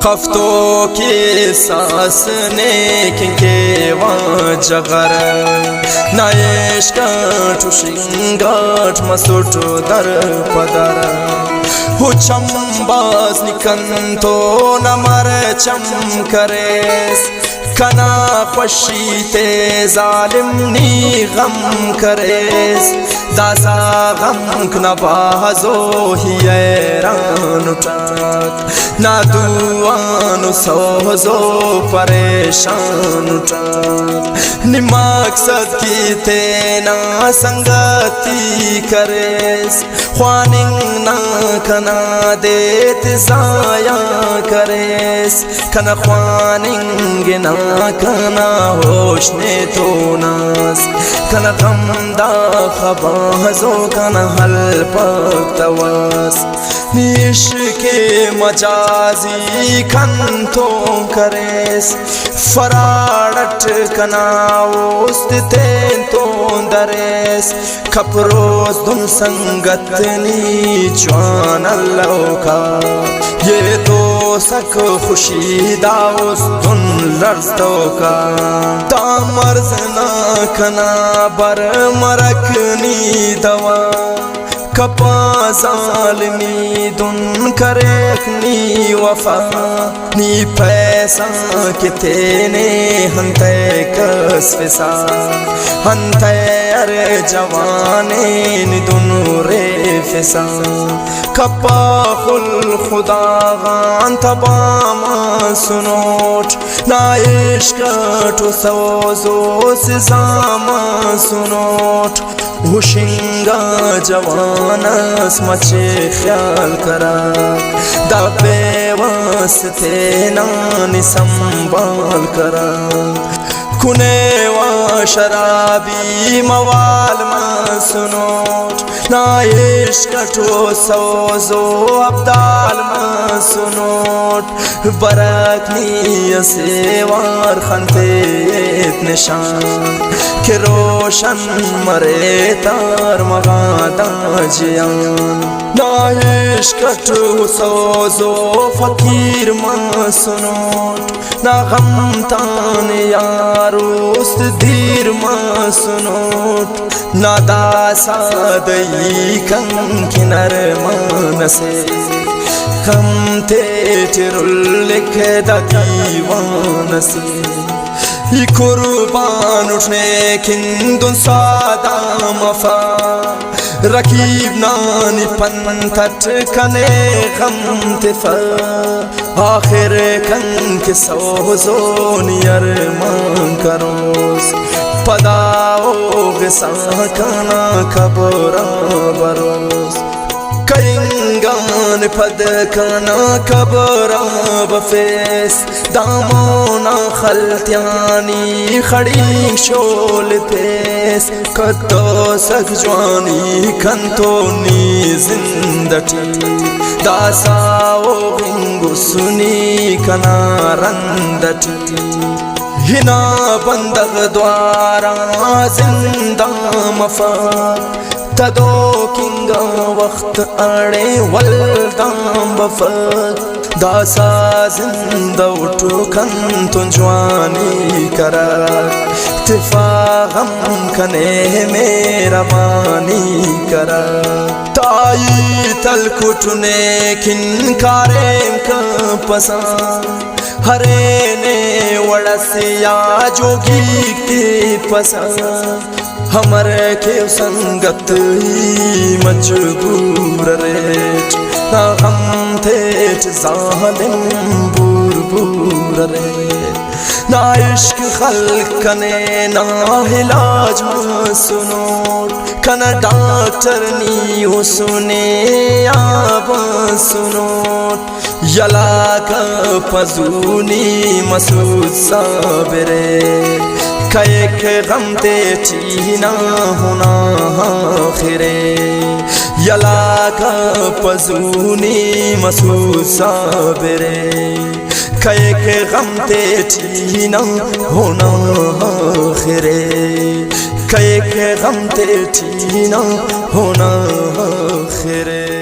خفتوں کی ساس نیک کے جگر نائش کٹ شنگٹ مسوٹ در پدر ہو چم باز نکن تو نمر چم کریس کنا خوشی تے ظالم نی غم کریس داسا غم کنا بازو ہی ایران اٹھاک نا دوانو سوزو پریشان اٹھاک نی مقصد کی تے نا سنگتی کریس خواننگ نا کنا دیت زایا کریس کنا خواننگ نا کنا ہوش نے تو ناس کنا غم دا خبازو کنا حل پاک تواس نیش کے مجازی کن تو کریس فراڑت کنا وست تین تو دریس کپروز دن سنگت نی جوان اللہ کا یہ تو سک خوشی داوس دن لرزتو کا تا مرز نا کنا بر مرکنی دوا کپا ظالمی دن کریکنی وفا نی پیسا کتینے ہنتے کس فسا ہنتے ارے جوانین دن رے فسا کپا خل خدا غان تباما سنوٹ نائش کٹو سوزو سزاما سنوٹ ہوشنگا جوانس مچے خیال کرا دا بے واسطے نانی سنبھال کرا کنے و شرابی موال ما سنوٹ نائش کٹو سوزو ابدال ما سنوٹ برکنی سیوار خنتیت نشان کہ روشن مرے تار مغادا جیان نائش کٹو سوزو فقیر ما سنوٹ نا غم تان یاروست دیر ما سنوٹ نا دا سادئی کن کنر مانسے کم تیٹر لکھ دا دیوان سے یہ قربان اٹھنے کندن سادہ مفا رکیب نانی پنتٹ کنے غم تفا آخر کن کے سوزونی ارمان کروز پداؤ غصہ کنا کبرا بروز کئنگان پد کنا کبرا بفیس دامونا خلطیانی خڑی شول پیس کتو سک جوانی کنتونی زندٹی داساو غنگو سنی کنا رندٹی ہنا بندغ دوارا زندہ مفاد تدو کنگا وقت اڑے والدام بفت داسا زندہ اٹھو کن تو جوانی کرا اتفاغم کنے میرا مانی کرا تائی تلکٹنے کن کاریم کا پسان ہرے نے وڑسیا جوگی کی پسان ہمر کے سنگت ہی مجبور ریٹ نا ہم تھیٹ ظالم بور بور ریٹ نا عشق خلق کنے نا علاج ما سنوٹ کنا ڈاکٹر نیو سنے آبا سنوٹ یلا کا پزونی مسعود صابرے کائک غم تیٹی نہ ہونا آخرے یلا کا پزونی مسعود صابرے کائک غم تیٹی نہ ہونا آخرے کائک غم تیٹی نہ ہونا آخرے